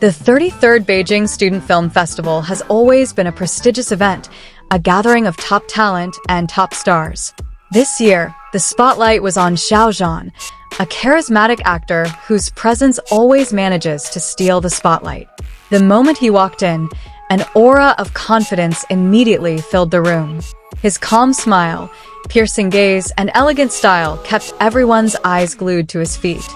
The 33rd Beijing Student Film Festival has always been a prestigious event, a gathering of top talent and top stars. This year, the spotlight was on Xiao Zhan, a charismatic actor whose presence always manages to steal the spotlight. The moment he walked in, an aura of confidence immediately filled the room. His calm smile, piercing gaze, and elegant style kept everyone's eyes glued to his feet.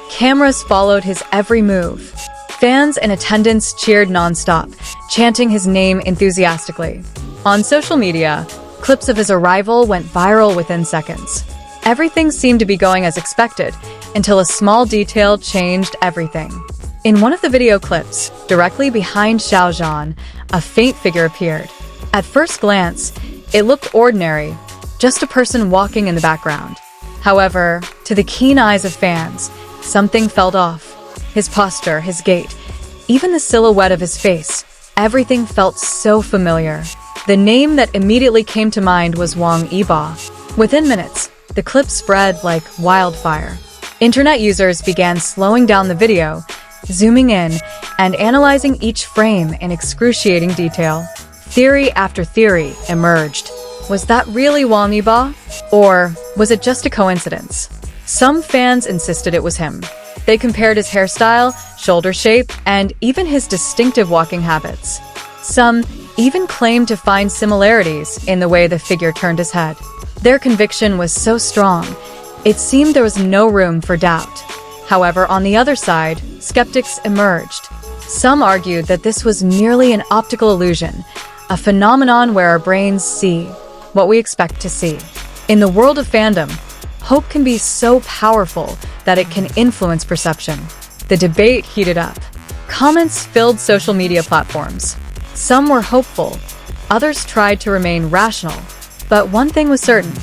Cameras followed his every move. Fans in attendance cheered non-stop, chanting his name enthusiastically. On social media, clips of his arrival went viral within seconds. Everything seemed to be going as expected, until a small detail changed everything. In one of the video clips, directly behind Xiao Zhan, a faint figure appeared. At first glance, it looked ordinary, just a person walking in the background. However, to the keen eyes of fans, something felt off. His posture, his gait, even the silhouette of his face, everything felt so familiar. The name that immediately came to mind was Wang Yibo. Within minutes, the clip spread like wildfire. Internet users began slowing down the video, zooming in, and analyzing each frame in excruciating detail. Theory after theory emerged. Was that really Wang Yibo? Or was it just a coincidence? Some fans insisted it was him. They compared his hairstyle, shoulder shape, and even his distinctive walking habits. Some even claimed to find similarities in the way the figure turned his head. Their conviction was so strong, it seemed there was no room for doubt. However, on the other side, skeptics emerged. Some argued that this was merely an optical illusion, a phenomenon where our brains see what we expect to see. In the world of fandom, hope can be so powerful that it can influence perception. The debate heated up. Comments filled social media platforms. Some were hopeful, others tried to remain rational. But one thing was certain.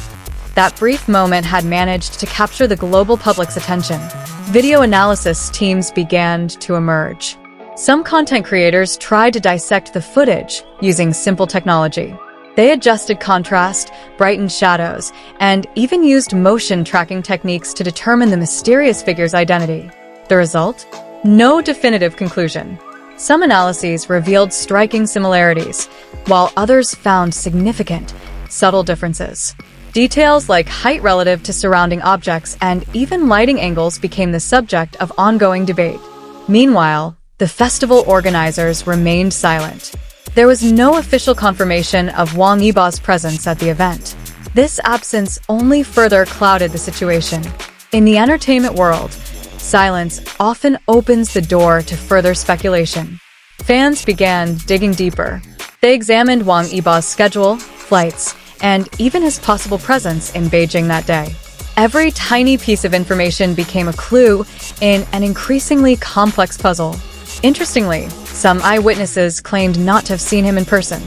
That brief moment had managed to capture the global public's attention. Video analysis teams began to emerge. Some content creators tried to dissect the footage using simple technology. They adjusted contrast, brightened shadows, and even used motion tracking techniques to determine the mysterious figure's identity. The result? No definitive conclusion. Some analyses revealed striking similarities, while others found significant, subtle differences. Details like height relative to surrounding objects and even lighting angles became the subject of ongoing debate. Meanwhile, the festival organizers remained silent. There was no official confirmation of Wang Yibo's presence at the event. This absence only further clouded the situation. In the entertainment world, silence often opens the door to further speculation. Fans began digging deeper. They examined Wang Yibo's schedule, flights, and even his possible presence in Beijing that day. Every tiny piece of information became a clue in an increasingly complex puzzle. Interestingly, some eyewitnesses claimed not to have seen him in person.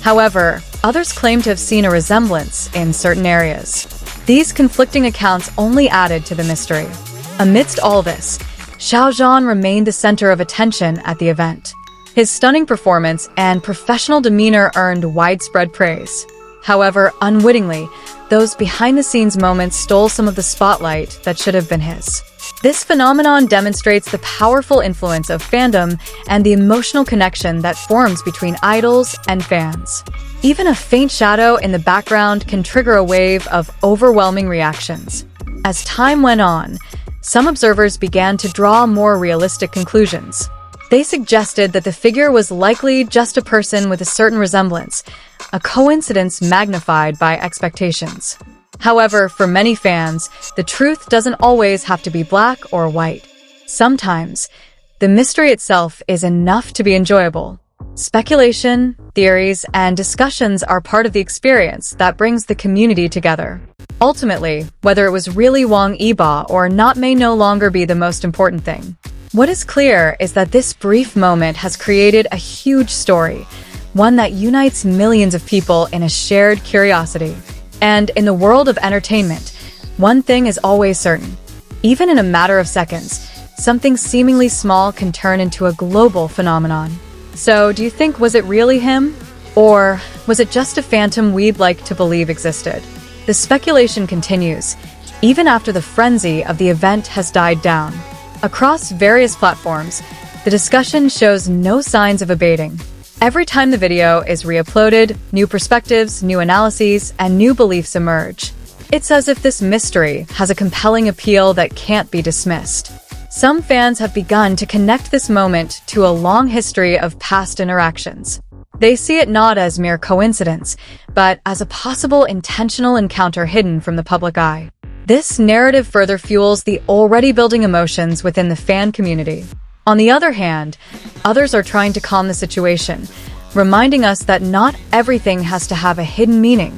However, others claimed to have seen a resemblance in certain areas. These conflicting accounts only added to the mystery. Amidst all this, Xiao Zhan remained the center of attention at the event. His stunning performance and professional demeanor earned widespread praise. However, unwittingly, those behind-the-scenes moments stole some of the spotlight that should have been his. This phenomenon demonstrates the powerful influence of fandom and the emotional connection that forms between idols and fans. Even a faint shadow in the background can trigger a wave of overwhelming reactions. As time went on, some observers began to draw more realistic conclusions. They suggested that the figure was likely just a person with a certain resemblance, a coincidence magnified by expectations. However, for many fans, the truth doesn't always have to be black or white. Sometimes, the mystery itself is enough to be enjoyable. Speculation, theories, and discussions are part of the experience that brings the community together. Ultimately, whether it was really Wang Yibo or not may no longer be the most important thing. What is clear is that this brief moment has created a huge story, one that unites millions of people in a shared curiosity. And in the world of entertainment, one thing is always certain. Even in a matter of seconds, something seemingly small can turn into a global phenomenon. So, do you think was it really him? Or was it just a phantom we'd like to believe existed? The speculation continues, even after the frenzy of the event has died down. Across various platforms, the discussion shows no signs of abating. Every time the video is re-uploaded, new perspectives, new analyses, and new beliefs emerge. It's as if this mystery has a compelling appeal that can't be dismissed. Some fans have begun to connect this moment to a long history of past interactions. They see it not as mere coincidence, but as a possible intentional encounter hidden from the public eye. This narrative further fuels the already building emotions within the fan community. On the other hand, others are trying to calm the situation, reminding us that not everything has to have a hidden meaning.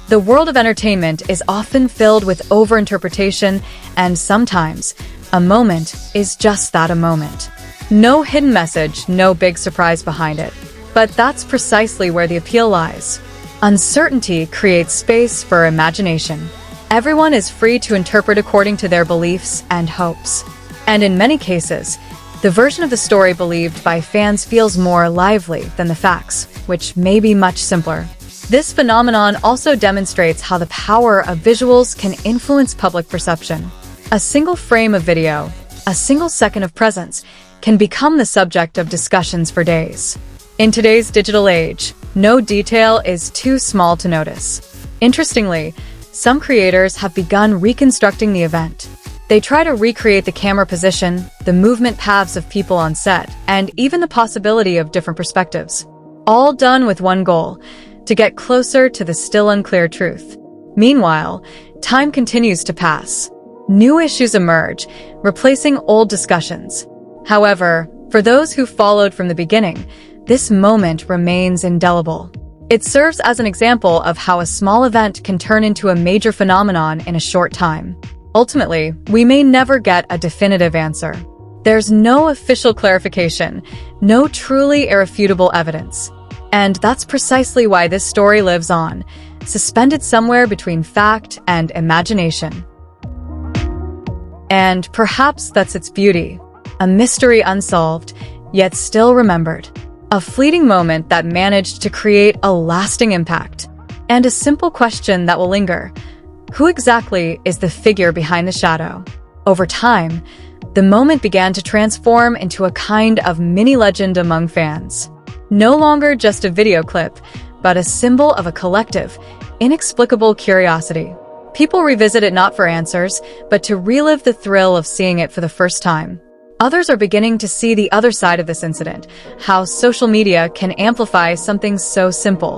The world of entertainment is often filled with overinterpretation, and sometimes, a moment is just that, a moment. No hidden message, no big surprise behind it. But that's precisely where the appeal lies. Uncertainty creates space for imagination. Everyone is free to interpret according to their beliefs and hopes. And in many cases, the version of the story believed by fans feels more lively than the facts, which may be much simpler. This phenomenon also demonstrates how the power of visuals can influence public perception. A single frame of video, a single second of presence, can become the subject of discussions for days. In today's digital age, no detail is too small to notice. Interestingly, some creators have begun reconstructing the event. They try to recreate the camera position, the movement paths of people on set, and even the possibility of different perspectives. All done with one goal: to get closer to the still unclear truth. Meanwhile, time continues to pass. New issues emerge, replacing old discussions. However, for those who followed from the beginning, this moment remains indelible. It serves as an example of how a small event can turn into a major phenomenon in a short time. Ultimately, we may never get a definitive answer. There's no official clarification, no truly irrefutable evidence. And that's precisely why this story lives on, suspended somewhere between fact and imagination. And perhaps that's its beauty. A mystery unsolved, yet still remembered. A fleeting moment that managed to create a lasting impact. And a simple question that will linger: who exactly is the figure behind the shadow? Over time, the moment began to transform into a kind of mini-legend among fans. No longer just a video clip, but a symbol of a collective, inexplicable curiosity. People revisit it not for answers, but to relive the thrill of seeing it for the first time. Others are beginning to see the other side of this incident, how social media can amplify something so simple.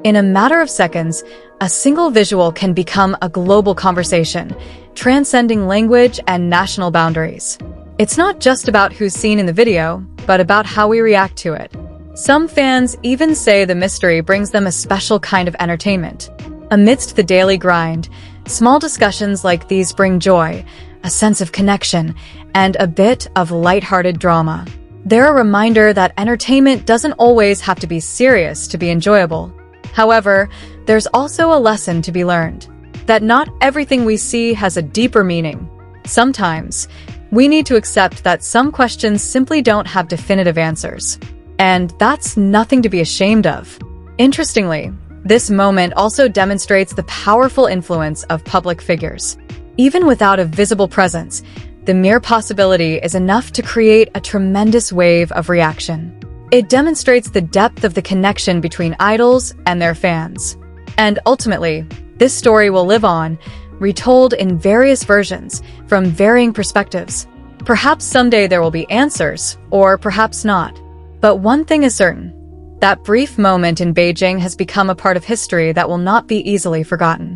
In a matter of seconds, a single visual can become a global conversation, transcending language and national boundaries. It's not just about who's seen in the video, but about how we react to it. Some fans even say the mystery brings them a special kind of entertainment. Amidst the daily grind, small discussions like these bring joy, a sense of connection, and a bit of lighthearted drama. They're a reminder that entertainment doesn't always have to be serious to be enjoyable. However, there's also a lesson to be learned, that not everything we see has a deeper meaning. Sometimes, we need to accept that some questions simply don't have definitive answers. And that's nothing to be ashamed of. Interestingly, this moment also demonstrates the powerful influence of public figures. Even without a visible presence, the mere possibility is enough to create a tremendous wave of reaction. It demonstrates the depth of the connection between idols and their fans. And ultimately, this story will live on, retold in various versions, from varying perspectives. Perhaps someday there will be answers, or perhaps not. But one thing is certain: that brief moment in Beijing has become a part of history that will not be easily forgotten.